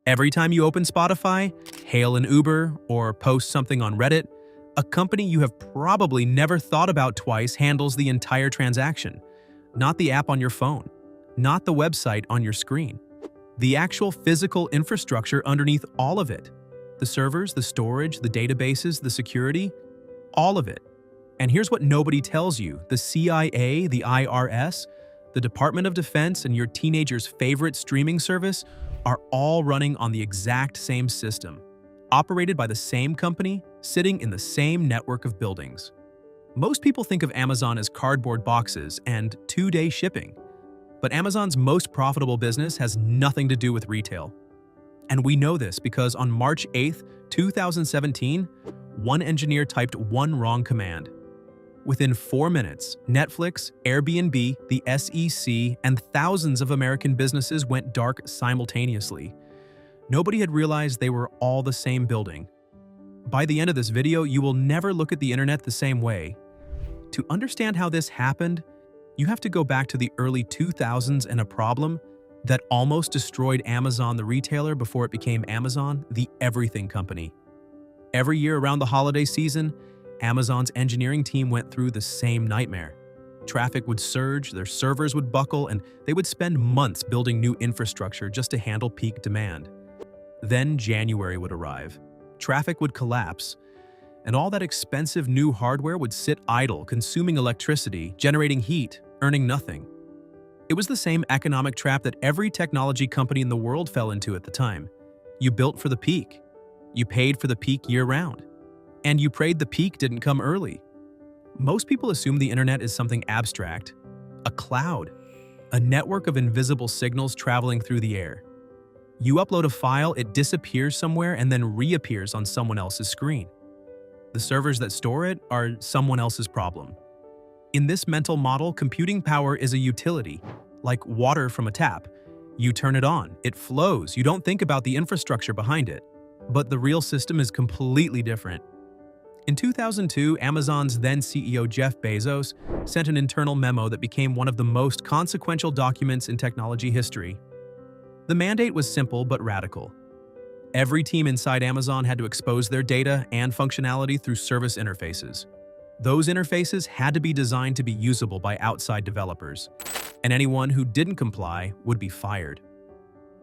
Every time you open Spotify, hail an Uber, or post something on Reddit, a company you have probably never thought about twice handles the entire transaction. Not the app on your phone, not the website on your screen. The actual physical infrastructure underneath all of it. The servers, the storage, the databases, the security, all of it. And here's what nobody tells you: the CIA, the IRS, the Department of Defense, and your teenager's favorite streaming service are all running on the exact same system, operated by the same company, sitting in the same network of buildings. Most people think of Amazon as cardboard boxes and two-day shipping, but Amazon's most profitable business has nothing to do with retail. And we know this because on March 8th, 2017, one engineer typed one wrong command. Within 4 minutes, Netflix, Airbnb, the SEC, and thousands of American businesses went dark simultaneously. Nobody had realized they were all the same building. By the end of this video, you will never look at the internet the same way. To understand how this happened, you have to go back to the early 2000s and a problem that almost destroyed Amazon the retailer before it became Amazon the everything company. Every year around the holiday season, Amazon's engineering team went through the same nightmare. Traffic would surge, their servers would buckle, and they would spend months building new infrastructure just to handle peak demand. Then January would arrive. Traffic would collapse, and all that expensive new hardware would sit idle, consuming electricity, generating heat, earning nothing. It was the same economic trap that every technology company in the world fell into at the time. You built for the peak. You paid for the peak year-round. And you prayed the peak didn't come early. Most people assume the internet is something abstract, a cloud, a network of invisible signals traveling through the air. You upload a file, it disappears somewhere and then reappears on someone else's screen. The servers that store it are someone else's problem. In this mental model, computing power is a utility, like water from a tap. You turn it on, it flows, you don't think about the infrastructure behind it. But the real system is completely different. In 2002, Amazon's then CEO Jeff Bezos sent an internal memo that became one of the most consequential documents in technology history. The mandate was simple but radical. Every team inside Amazon had to expose their data and functionality through service interfaces. Those interfaces had to be designed to be usable by outside developers, and anyone who didn't comply would be fired.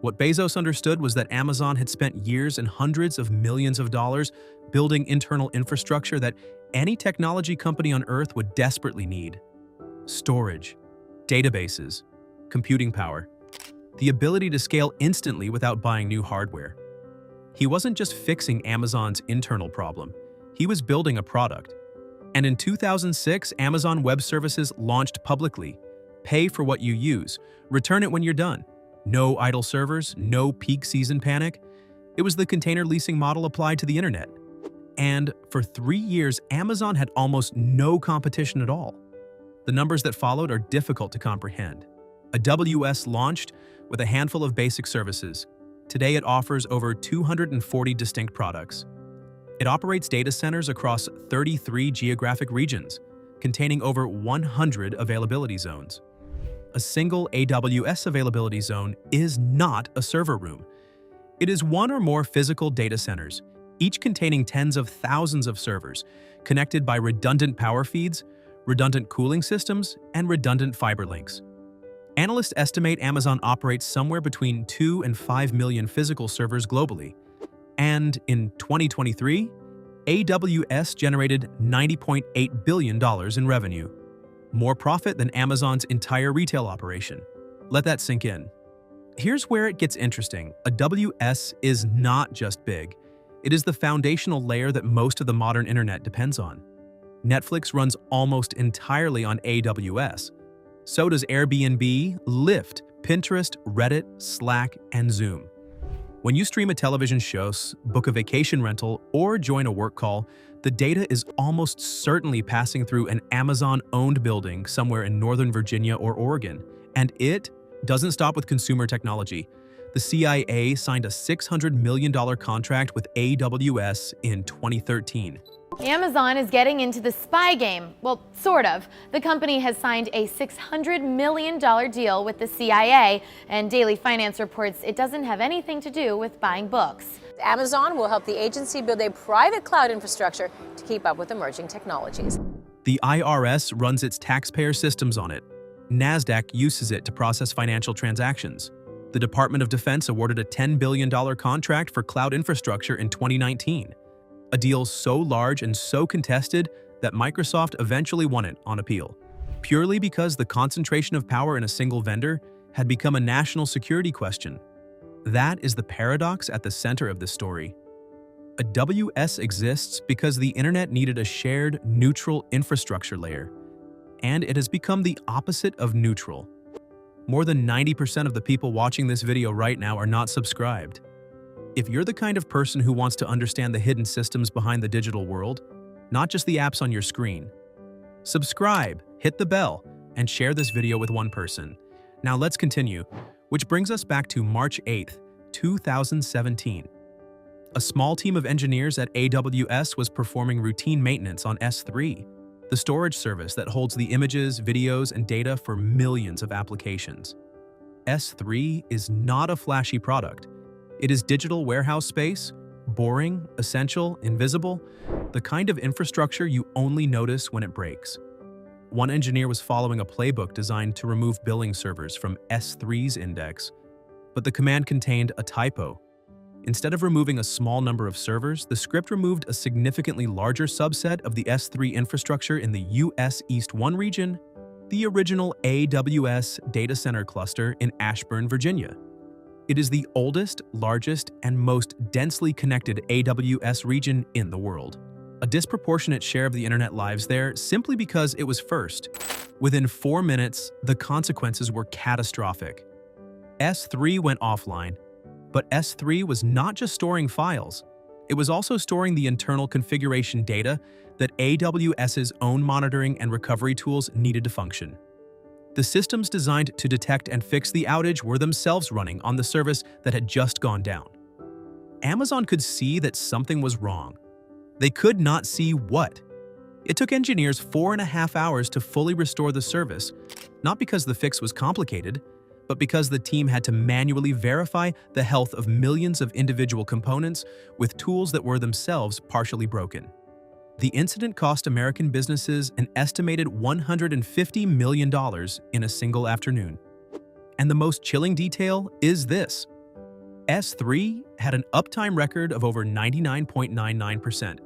What Bezos understood was that Amazon had spent years and hundreds of millions of dollars building internal infrastructure that any technology company on Earth would desperately need. Storage, databases, computing power, the ability to scale instantly without buying new hardware. He wasn't just fixing Amazon's internal problem, he was building a product. And in 2006, Amazon Web Services launched publicly. Pay for what you use, return it when you're done. No idle servers, no peak season panic. It was the container leasing model applied to the internet. And for 3 years, Amazon had almost no competition at all. The numbers that followed are difficult to comprehend. AWS launched with a handful of basic services. Today it offers over 240 distinct products. It operates data centers across 33 geographic regions, containing over 100 availability zones. A single AWS availability zone is not a server room. It is one or more physical data centers, each containing tens of thousands of servers, connected by redundant power feeds, redundant cooling systems, and redundant fiber links. Analysts estimate Amazon operates somewhere between 2 and 5 million physical servers globally. And in 2023, AWS generated $90.8 billion in revenue. More profit than Amazon's entire retail operation. Let that sink in. Here's where it gets interesting. AWS is not just big. It is the foundational layer that most of the modern internet depends on. Netflix runs almost entirely on AWS. So does Airbnb, Lyft, Pinterest, Reddit, Slack, and Zoom. When you stream a television show, book a vacation rental, or join a work call, the data is almost certainly passing through an Amazon-owned building somewhere in Northern Virginia or Oregon. And it doesn't stop with consumer technology. The CIA signed a $600 million contract with AWS in 2013. Amazon is getting into the spy game. Well, sort of. The company has signed a $600 million deal with the CIA, and Daily Finance reports it doesn't have anything to do with buying books. Amazon will help the agency build a private cloud infrastructure to keep up with emerging technologies. The IRS runs its taxpayer systems on it. NASDAQ uses it to process financial transactions. The Department of Defense awarded a $10 billion contract for cloud infrastructure in 2019. A deal so large and so contested that Microsoft eventually won it on appeal, purely because the concentration of power in a single vendor had become a national security question. That is the paradox at the center of this story. AWS exists because the internet needed a shared, neutral infrastructure layer, and it has become the opposite of neutral. More than 90% of the people watching this video right now are not subscribed. If you're the kind of person who wants to understand the hidden systems behind the digital world, not just the apps on your screen, subscribe, hit the bell, and share this video with one person. Now let's continue, which brings us back to March 8th, 2017. A small team of engineers at AWS was performing routine maintenance on S3, the storage service that holds the images, videos, and data for millions of applications. S3 is not a flashy product. It is digital warehouse space, boring, essential, invisible, the kind of infrastructure you only notice when it breaks. One engineer was following a playbook designed to remove billing servers from S3's index, but the command contained a typo. Instead of removing a small number of servers, the script removed a significantly larger subset of the S3 infrastructure in the US East 1 region, the original AWS data center cluster in Ashburn, Virginia. It is the oldest, largest, and most densely connected AWS region in the world. A disproportionate share of the internet lives there simply because it was first. Within 4 minutes, the consequences were catastrophic. S3 went offline, but S3 was not just storing files. It was also storing the internal configuration data that AWS's own monitoring and recovery tools needed to function. The systems designed to detect and fix the outage were themselves running on the service that had just gone down. Amazon could see that something was wrong. They could not see what. It took engineers 4.5 hours to fully restore the service, not because the fix was complicated, but because the team had to manually verify the health of millions of individual components with tools that were themselves partially broken. The incident cost American businesses an estimated $150 million in a single afternoon. And the most chilling detail is this. S3 had an uptime record of over 99.99%.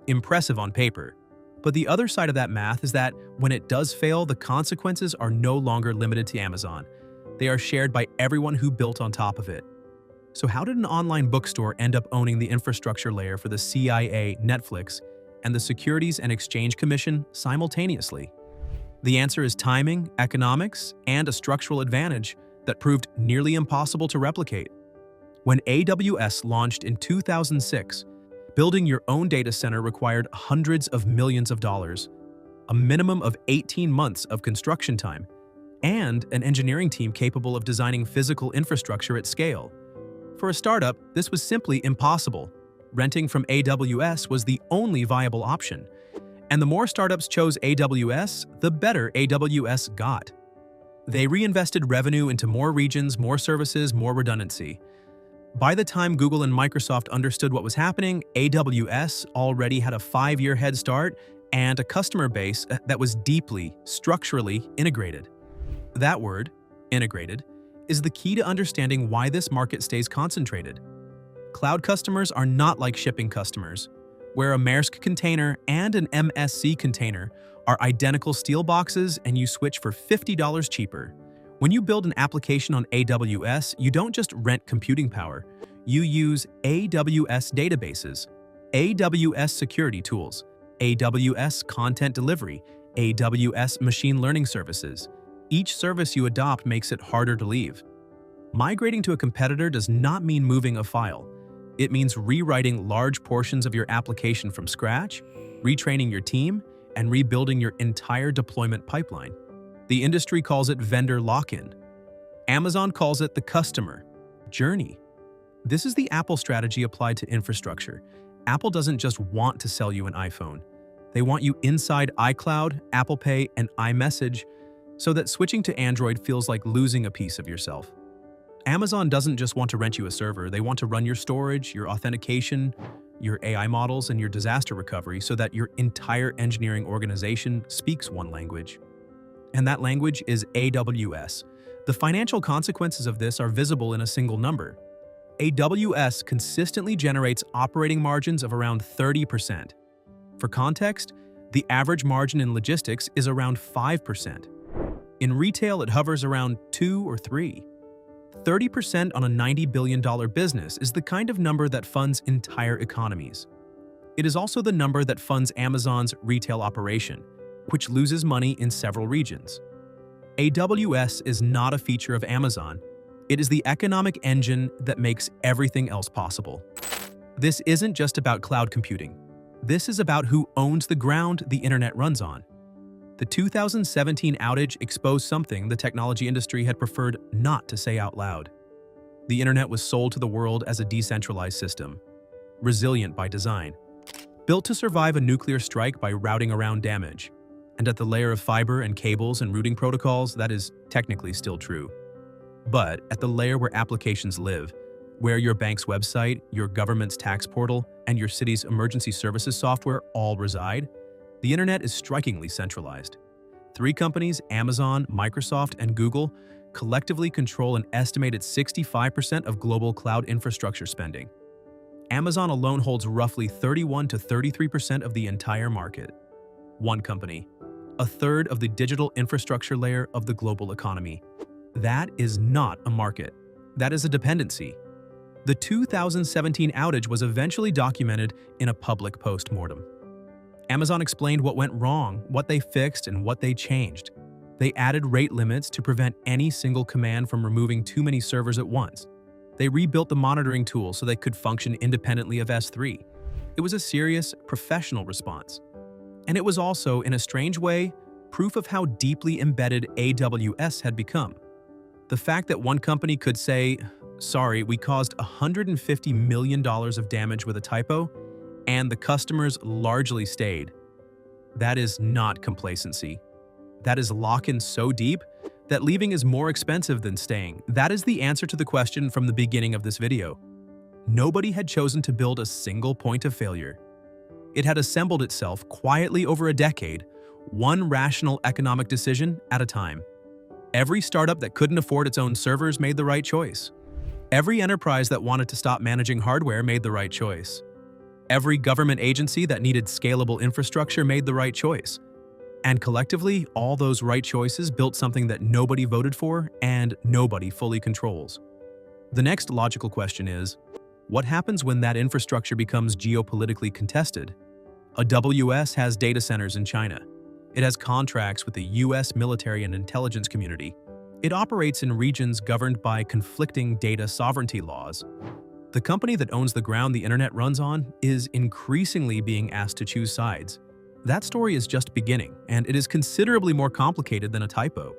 Impressive on paper. But the other side of that math is that when it does fail, the consequences are no longer limited to Amazon. They are shared by everyone who built on top of it. So how did an online bookstore end up owning the infrastructure layer for the CIA, Netflix, and the Securities and Exchange Commission simultaneously? The answer is timing, economics, and a structural advantage that proved nearly impossible to replicate. When AWS launched in 2006, building your own data center required hundreds of millions of dollars, a minimum of 18 months of construction time, and an engineering team capable of designing physical infrastructure at scale. For a startup, this was simply impossible. Renting from AWS was the only viable option. And the more startups chose AWS, the better AWS got. They reinvested revenue into more regions, more services, more redundancy. By the time Google and Microsoft understood what was happening, AWS already had a 5-year head start and a customer base that was deeply, structurally integrated. That word, integrated, is the key to understanding why this market stays concentrated. Cloud customers are not like shipping customers, where a Maersk container and an MSC container are identical steel boxes and you switch for $50 cheaper. When you build an application on AWS, you don't just rent computing power. You use AWS databases, AWS security tools, AWS content delivery, AWS machine learning services. Each service you adopt makes it harder to leave. Migrating to a competitor does not mean moving a file. It means rewriting large portions of your application from scratch, retraining your team, and rebuilding your entire deployment pipeline. The industry calls it vendor lock-in. Amazon calls it the customer journey. This is the Apple strategy applied to infrastructure. Apple doesn't just want to sell you an iPhone. They want you inside iCloud, Apple Pay, and iMessage so that switching to Android feels like losing a piece of yourself. Amazon doesn't just want to rent you a server, they want to run your storage, your authentication, your AI models, and your disaster recovery so that your entire engineering organization speaks one language. And that language is AWS. The financial consequences of this are visible in a single number. AWS consistently generates operating margins of around 30%. For context, the average margin in logistics is around 5%. In retail, it hovers around 2 or 3. 30% on a $90 billion business is the kind of number that funds entire economies. It is also the number that funds Amazon's retail operation, which loses money in several regions. AWS is not a feature of Amazon. It is the economic engine that makes everything else possible. This isn't just about cloud computing. This is about who owns the ground the internet runs on. The 2017 outage exposed something the technology industry had preferred not to say out loud. The internet was sold to the world as a decentralized system, resilient by design, built to survive a nuclear strike by routing around damage. And at the layer of fiber and cables and routing protocols, that is technically still true. But at the layer where applications live, where your bank's website, your government's tax portal, and your city's emergency services software all reside, the internet is strikingly centralized. 3 companies, Amazon, Microsoft, and Google, collectively control an estimated 65% of global cloud infrastructure spending. Amazon alone holds roughly 31 to 33% of the entire market. One company, a third of the digital infrastructure layer of the global economy. That is not a market. That is a dependency. The 2017 outage was eventually documented in a public post-mortem. Amazon explained what went wrong, what they fixed, and what they changed. They added rate limits to prevent any single command from removing too many servers at once. They rebuilt the monitoring tool so they could function independently of S3. It was a serious, professional response. And it was also, in a strange way, proof of how deeply embedded AWS had become. The fact that one company could say, "Sorry, we caused $150 million of damage with a typo," and the customers largely stayed. That is not complacency. That is lock-in so deep that leaving is more expensive than staying. That is the answer to the question from the beginning of this video. Nobody had chosen to build a single point of failure. It had assembled itself quietly over a decade, one rational economic decision at a time. Every startup that couldn't afford its own servers made the right choice. Every enterprise that wanted to stop managing hardware made the right choice. Every government agency that needed scalable infrastructure made the right choice. And collectively, all those right choices built something that nobody voted for and nobody fully controls. The next logical question is, what happens when that infrastructure becomes geopolitically contested? AWS has data centers in China. It has contracts with the US military and intelligence community. It operates in regions governed by conflicting data sovereignty laws. The company that owns the ground the internet runs on is increasingly being asked to choose sides. That story is just beginning, and it is considerably more complicated than a typo.